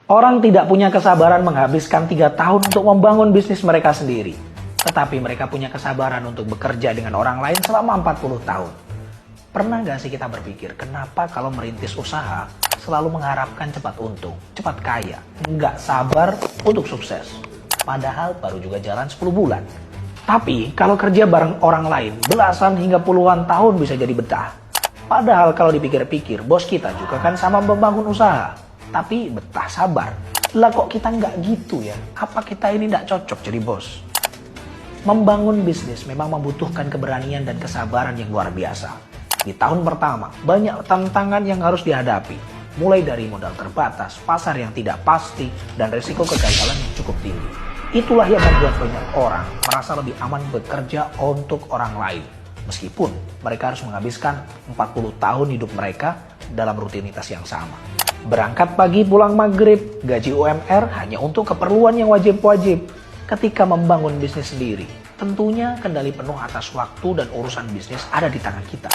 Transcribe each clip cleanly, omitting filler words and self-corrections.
Orang tidak punya kesabaran menghabiskan 3 tahun untuk membangun bisnis mereka sendiri. Tetapi mereka punya kesabaran untuk bekerja dengan orang lain selama 40 tahun. Pernah gak sih kita berpikir, kenapa kalau merintis usaha selalu mengharapkan cepat untung, cepat kaya, nggak sabar untuk sukses? Padahal baru juga jalan 10 bulan. Tapi kalau kerja bareng orang lain, belasan hingga puluhan tahun bisa jadi betah. Padahal kalau dipikir-pikir, bos kita juga kan sama membangun usaha. Tapi betah sabar. Lah kok kita nggak gitu ya? Apa kita ini nggak cocok jadi bos? Membangun bisnis memang membutuhkan keberanian dan kesabaran yang luar biasa. Di tahun pertama, banyak tantangan yang harus dihadapi. Mulai dari modal terbatas, pasar yang tidak pasti, dan risiko kegagalan yang cukup tinggi. Itulah yang membuat banyak orang merasa lebih aman bekerja untuk orang lain. Meskipun mereka harus menghabiskan 40 tahun hidup mereka dalam rutinitas yang sama. Berangkat pagi pulang maghrib, gaji UMR hanya untuk keperluan yang wajib-wajib. Ketika membangun bisnis sendiri, tentunya kendali penuh atas waktu dan urusan bisnis ada di tangan kita.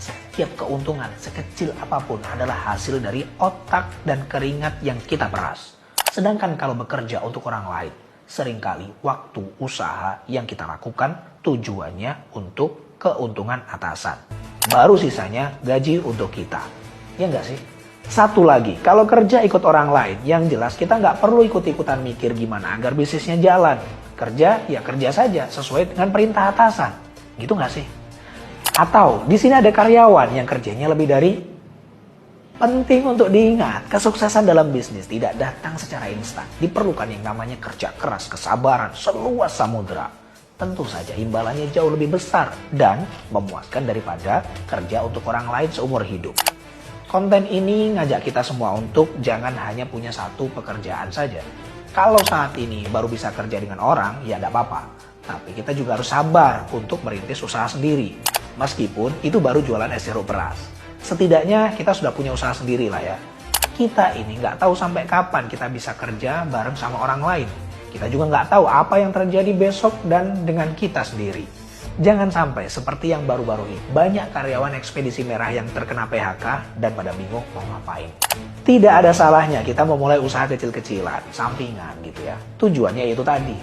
Setiap keuntungan sekecil apapun adalah hasil dari otak dan keringat yang kita peras. Sedangkan kalau bekerja untuk orang lain, seringkali waktu usaha yang kita lakukan tujuannya untuk keuntungan atasan. Baru sisanya gaji untuk kita. Ya enggak sih? Satu lagi, kalau kerja ikut orang lain, yang jelas kita nggak perlu ikut-ikutan mikir gimana agar bisnisnya jalan. Kerja, ya kerja saja, sesuai dengan perintah atasan. Gitu nggak sih? Atau, di sini ada karyawan yang kerjanya lebih dari... Penting untuk diingat, kesuksesan dalam bisnis tidak datang secara instan. Diperlukan yang namanya kerja keras, kesabaran, seluas samudera. Tentu saja imbalannya jauh lebih besar dan memuaskan daripada kerja untuk orang lain seumur hidup. Konten ini ngajak kita semua untuk jangan hanya punya satu pekerjaan saja. Kalau saat ini baru bisa kerja dengan orang, ya tidak apa-apa. Tapi kita juga harus sabar untuk merintis usaha sendiri. Meskipun itu baru jualan es jeruk beras. Setidaknya kita sudah punya usaha sendiri lah ya. Kita ini nggak tahu sampai kapan kita bisa kerja bareng sama orang lain. Kita juga nggak tahu apa yang terjadi besok dan dengan kita sendiri. Jangan sampai seperti yang baru-baru ini, banyak karyawan ekspedisi merah yang terkena PHK dan pada bingung mau ngapain. Tidak ada salahnya kita memulai usaha kecil-kecilan, sampingan gitu ya. Tujuannya itu tadi.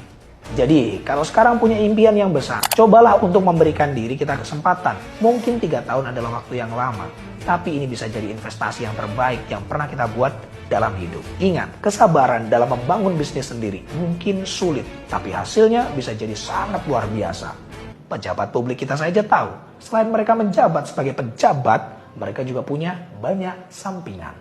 Jadi, kalau sekarang punya impian yang besar, cobalah untuk memberikan diri kita kesempatan. Mungkin 3 tahun adalah waktu yang lama, tapi ini bisa jadi investasi yang terbaik yang pernah kita buat dalam hidup. Ingat, kesabaran dalam membangun bisnis sendiri mungkin sulit, tapi hasilnya bisa jadi sangat luar biasa. Pejabat publik kita saja tahu, selain mereka menjabat sebagai pejabat, mereka juga punya banyak sampingan.